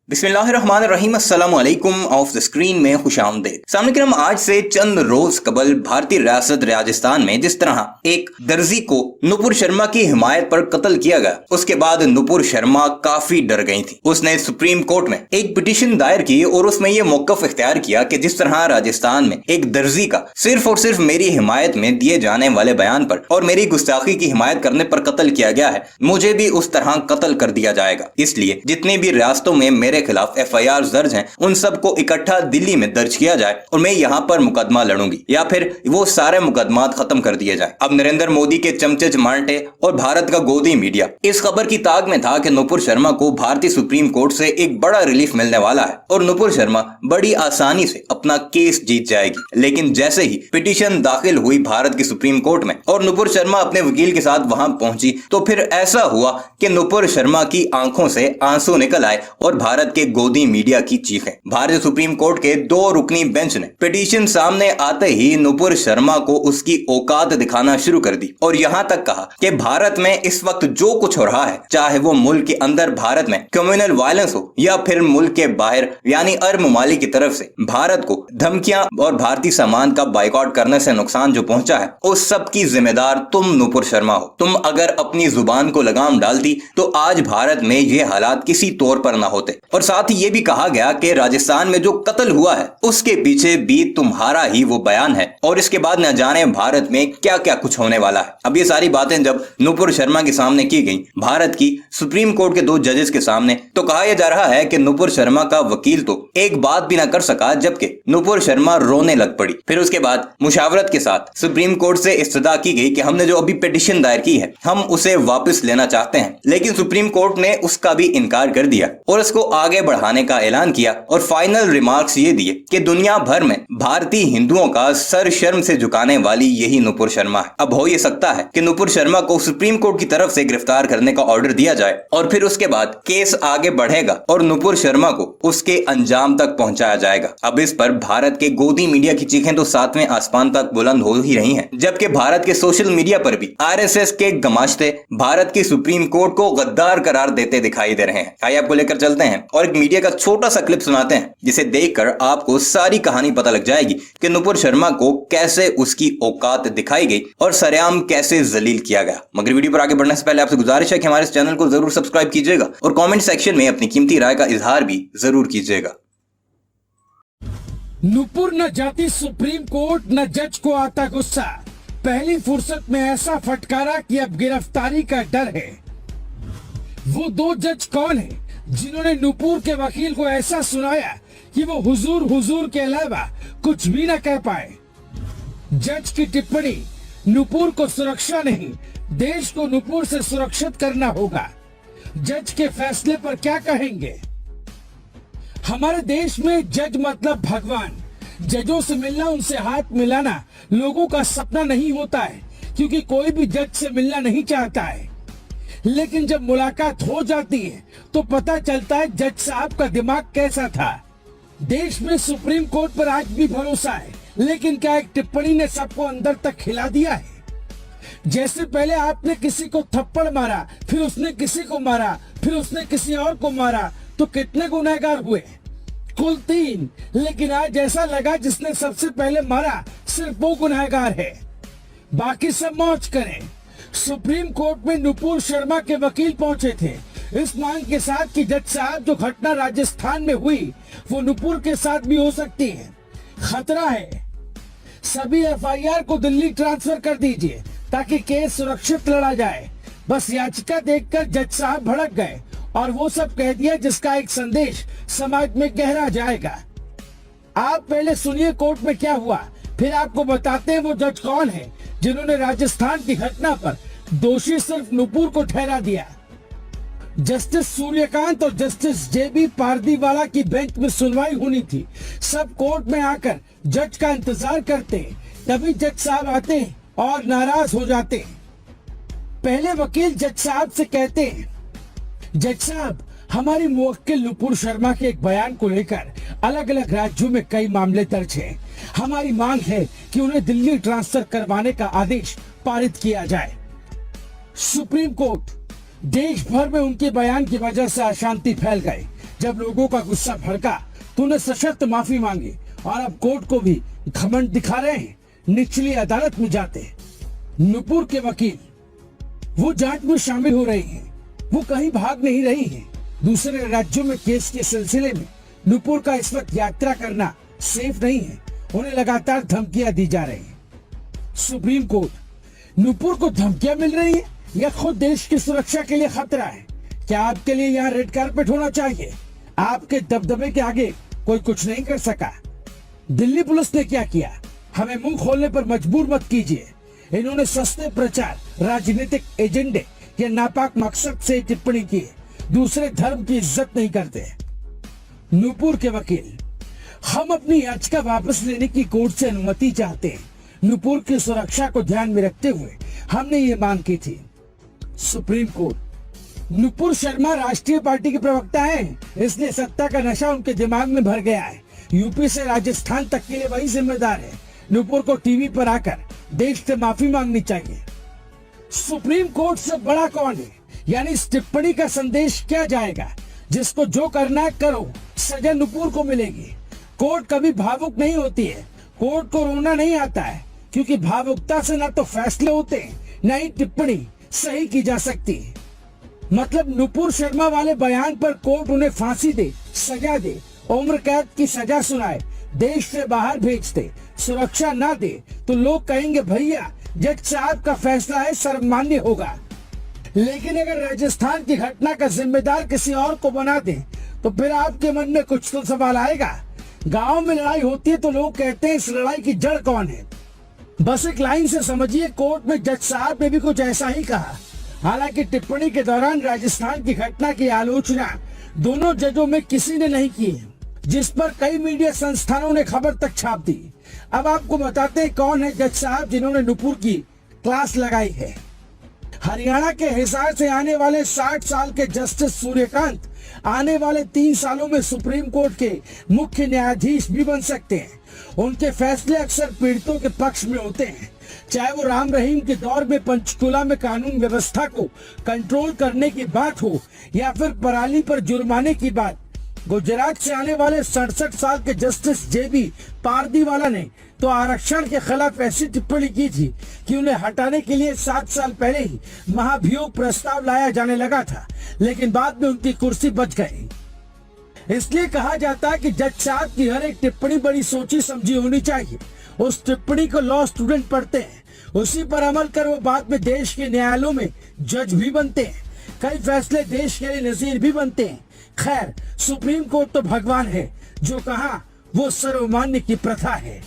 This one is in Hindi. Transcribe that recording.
बिस्मिल्लाहिर्रहमानिर्रहीम अस्सलाम वालेकुम ऑफ द स्क्रीन में खुशामदीद। सामने क्रम आज से चंद रोज कबल भारतीय रियासत राजस्थान में जिस तरह एक दर्जी को नुपुर शर्मा की हिमायत पर कत्ल किया गया, उसके बाद नुपुर शर्मा काफी डर गई थी। उसने सुप्रीम कोर्ट में एक पिटीशन दायर की और उसमें यह मौकफ इख्तियार किया कि जिस तरह राजस्थान में एक दर्जी का सिर्फ और सिर्फ मेरी हिमायत में दिए जाने वाले बयान पर और मेरी गुस्ताखी की हिमायत करने पर कत्ल किया गया है, मुझे भी उस तरह कत्ल कर दिया जाएगा। इसलिए जितनी भी रियासतों में मेरे खिलाफ FIR दर्ज हैं, उन सबको इकट्ठा दिल्ली में दर्ज किया जाए और मैं यहाँ पर मुकदमा लड़ूंगी या फिर वो सारे मुकदमात खत्म कर दिए जाए। अब नरेंद्र मोदी के चमचे चमाटे और भारत का गोदी मीडिया इस खबर की ताक में था कि नुपुर शर्मा को भारतीय सुप्रीम कोर्ट से एक बड़ा रिलीफ मिलने वाला है और नुपुर शर्मा बड़ी आसानी से अपना केस जीत जाएगी। लेकिन जैसे ही पिटीशन दाखिल हुई भारत की सुप्रीम कोर्ट में और नुपुर शर्मा अपने वकील के साथ वहां पहुंची, तो फिर ऐसा हुआ कि नुपुर शर्मा की आंखों से आंसू निकल आए और भारत के गोदी मीडिया की चीखें। भारतीय सुप्रीम कोर्ट के 2 रुकनी बेंच ने पिटीशन सामने आते ही नुपुर शर्मा को उसकी औकात दिखाना शुरू कर दी और यहां तक कहा कि भारत में इस वक्त जो कुछ हो रहा है, चाहे वो मुल्क के अंदर भारत में कम्युनल वायलेंस हो या फिर मुल्क के बाहर यानी अरब ममालिक की तरफ से भारत को धमकियां और भारतीय सामान का बाइकआउट करने से नुकसान जो पहुंचा है, उस सब की जिम्मेदार तुम नुपुर शर्मा हो। तुम अगर अपनी जुबान को लगाम डालती तो आज भारत में ये हालात किसी तौर पर ना होते। और साथ ही ये भी कहा गया कि राजस्थान में जो कत्ल हुआ है उसके पीछे भी तुम्हारा ही वो बयान है और इसके बाद न जाने भारत में क्या क्या कुछ होने वाला है। अब ये सारी बातें जब नुपुर शर्मा के सामने की गई, भारत की सुप्रीम कोर्ट के 2 जजेस के सामने, तो कहा यह जा रहा है कि नुपुर शर्मा का वकील तो एक बात भी ना कर सका, जबकि नुपुर शर्मा रोने लग पड़ी। फिर उसके बाद मुशावरत के साथ सुप्रीम कोर्ट से इस्तदा की गई कि हमने जो अभी पिटीशन दायर की है हम उसे वापस लेना चाहते हैं, लेकिन सुप्रीम कोर्ट ने उसका भी इनकार कर दिया और इसको आगे बढ़ाने का ऐलान किया और फाइनल रिमार्क्स ये दिए कि दुनिया भर में भारतीय हिंदुओं का सर शर्म से झुकाने वाली यही नुपुर शर्मा है। अब हो ये सकता है कि नुपुर शर्मा को सुप्रीम कोर्ट की तरफ से गिरफ्तार करने का ऑर्डर दिया जाए और फिर उसके बाद केस आगे बढ़ेगा और नुपुर शर्मा को उसके अंजाम तक पहुंचाया जाएगा। अब इस पर भारत के गोदी मीडिया की चीखें तो 7वें आसमान तक बुलंद हो ही रही हैं, जबकि भारत के सोशल मीडिया पर भी RSS के गमाश्ते भारत की सुप्रीम कोर्ट को गद्दार करार देते दिखाई दे रहे हैं। आइए आपको लेकर चलते हैं और एक मीडिया का छोटा सा क्लिप सुनाते हैं, जिसे देखकर आपको सारी कहानी पता लग जाएगी कि नुपुर शर्मा को कैसे उसकी औकात दिखाई गई और सरेआम कैसे जलील किया गया। मगर वीडियो पर आगे बढ़ने से पहले आपसे गुजारिश है कि हमारे इस चैनल को जरूर सब्सक्राइब कीजिएगा और कमेंट सेक्शन में अपनी कीमती राय का इजहार भी जरूर कीजिएगा। नुपुर न जाती सुप्रीम कोर्ट, न जज को आता गुस्सा। पहली फुर्सत में ऐसा फटकारा कि अब गिरफ्तारी का डर है। वो 2 जज कौन है जिन्होंने नुपुर के वकील को ऐसा सुनाया कि वो हुजूर हुजूर के अलावा कुछ भी न कह पाए। जज की टिप्पणी, नुपुर को सुरक्षा नहीं, देश को नुपुर से सुरक्षित करना होगा। जज के फैसले पर क्या कहेंगे? हमारे देश में जज मतलब भगवान। जजों से मिलना, उनसे हाथ मिलाना लोगों का सपना नहीं होता है, क्योंकि कोई भी जज से मिलना नहीं चाहता है। लेकिन जब मुलाकात हो जाती है तो पता चलता है जज साहब का दिमाग कैसा था। देश में सुप्रीम कोर्ट पर आज भी भरोसा है, लेकिन क्या एक टिप्पणी ने सबको अंदर तक खिला दिया है? जैसे पहले आपने किसी को थप्पड़ मारा, फिर उसने किसी को मारा, फिर उसने किसी और को मारा, तो कितने गुनहगार हुए? कुल 3। लेकिन आज ऐसा लगा जिसने सबसे पहले मारा सिर्फ वो गुनहगार है, बाकी सब मौज करें। सुप्रीम कोर्ट में नुपुर शर्मा के वकील पहुंचे थे इस मांग के साथ कि जज साहब, जो घटना राजस्थान में हुई वो नुपुर के साथ भी हो सकती है। खतरा है। सभी FIR को दिल्ली ट्रांसफर कर दीजिए ताकि केस सुरक्षित लड़ा जाए। बस याचिका देखकर जज साहब भड़क गए और वो सब कह दिया जिसका एक संदेश समाज में गहरा जाएगा। आप पहले सुनिए कोर्ट में क्या हुआ, फिर आपको बताते हैं वो जज कौन है जिन्होंने राजस्थान की घटना पर दोषी सिर्फ नुपुर को ठहरा दिया। जस्टिस सूर्यकांत और जस्टिस JB पारदीवाला की बेंच में सुनवाई होनी थी। सब कोर्ट में आकर जज का इंतजार करते, तभी जज साहब आते और नाराज हो जाते। पहले वकील जज साहब से कहते हैं, जज साहब, हमारी मुवक्किल नुपुर शर्मा के एक बयान को लेकर अलग अलग राज्यों में कई मामले दर्ज हैं। हमारी मांग है कि उन्हें दिल्ली ट्रांसफर करवाने का आदेश पारित किया जाए। सुप्रीम कोर्ट, देश भर में उनके बयान की वजह से अशांति फैल गई। जब लोगों का गुस्सा भड़का तूने सशर्त माफी मांगी और अब कोर्ट को भी घमंड दिखा रहे हैं, निचली अदालत में जाते। नुपुर के वकील, वो जांच में शामिल हो रही हैं, वो कहीं भाग नहीं रही हैं। दूसरे राज्यों में केस के सिलसिले में नुपुर का इस वक्त यात्रा करना सेफ नहीं है, उन्हें लगातार धमकियां दी जा रही हैं। सुप्रीम कोर्ट, नुपुर को धमकियां मिल रही है या खुद देश की सुरक्षा के लिए खतरा है? क्या आपके लिए यहाँ रेड कारपेट होना चाहिए? आपके दबदबे के आगे कोई कुछ नहीं कर सका। दिल्ली पुलिस ने क्या किया, हमें मुंह खोलने पर मजबूर मत कीजिए। इन्होंने सस्ते प्रचार, राजनीतिक एजेंडे या नापाक मकसद से टिप्पणी की, दूसरे धर्म की इज्जत नहीं करते। नुपुर के वकील, हम अपनी याचिका वापस लेने की कोर्ट से अनुमति चाहते हैं। नुपुर की सुरक्षा को ध्यान में रखते हुए हमने ये मांग की थी। सुप्रीम कोर्ट, नुपुर शर्मा राष्ट्रीय पार्टी के प्रवक्ता हैं, इसलिए सत्ता का नशा उनके दिमाग में भर गया है। यूपी से राजस्थान तक के लिए वही जिम्मेदार है। नुपुर को टीवी पर आकर देश से माफी मांगनी चाहिए। सुप्रीम कोर्ट से बड़ा कौन है? यानी इस टिप्पणी का संदेश क्या जाएगा? जिसको जो करना है करो, सजा नुपुर को मिलेगी। कोर्ट कभी भावुक नहीं होती है, कोर्ट को रोना नहीं आता है, क्योंकि भावुकता से न तो फैसले होते हैं, न ही टिप्पणी सही की जा सकती है। मतलब नुपुर शर्मा वाले बयान पर कोर्ट उन्हें फांसी दे, सजा दे, उम्र कैद की सजा सुनाए, देश से बाहर भेज दे, सुरक्षा ना दे, तो लोग कहेंगे भैया जज साहब का फैसला है, सर्वमान्य होगा। लेकिन अगर राजस्थान की घटना का जिम्मेदार किसी और को बना दे, तो फिर आपके मन में कुछ तो सवाल आएगा। गांव में लड़ाई होती है तो लोग कहते हैं इस लड़ाई की जड़ कौन है? बस एक लाइन से समझिए, कोर्ट में जज साहब ने भी कुछ ऐसा ही कहा। हालांकि टिप्पणी के दौरान राजस्थान की घटना की आलोचना दोनों जजों में किसी ने नहीं की, जिस पर कई मीडिया संस्थानों ने खबर तक छाप दी। अब आपको बताते हैं कौन है जज साहब जिन्होंने नुपुर की क्लास लगाई है। हरियाणा के हिसार से आने वाले 60 साल के जस्टिस सूर्यकांत आने वाले 3 सालों में सुप्रीम कोर्ट के मुख्य न्यायाधीश भी बन सकते हैं। उनके फैसले अक्सर पीड़ितों के पक्ष में होते हैं, चाहे वो राम रहीम के दौर में पंचकूला में कानून व्यवस्था को कंट्रोल करने की बात हो या फिर पराली पर जुर्माने की बात। गुजरात से आने वाले 67 साल के जस्टिस जेबी पारदीवाला ने तो आरक्षण के खिलाफ ऐसी टिप्पणी की थी कि उन्हें हटाने के लिए 7 साल पहले ही महाभियोग प्रस्ताव लाया जाने लगा था, लेकिन बाद में उनकी कुर्सी बच गई। इसलिए कहा जाता है कि जज साहब की हर एक टिप्पणी बड़ी सोची समझी होनी चाहिए। उस टिप्पणी को लॉ स्टूडेंट पढ़ते हैं, उसी पर अमल कर वो बाद में देश के न्यायालयों में जज भी बनते हैं, कई फैसले देश के लिए नजीर भी बनते हैं। खैर, सुप्रीम कोर्ट तो भगवान है, जो कहा वो सर्वमान्य की प्रथा है।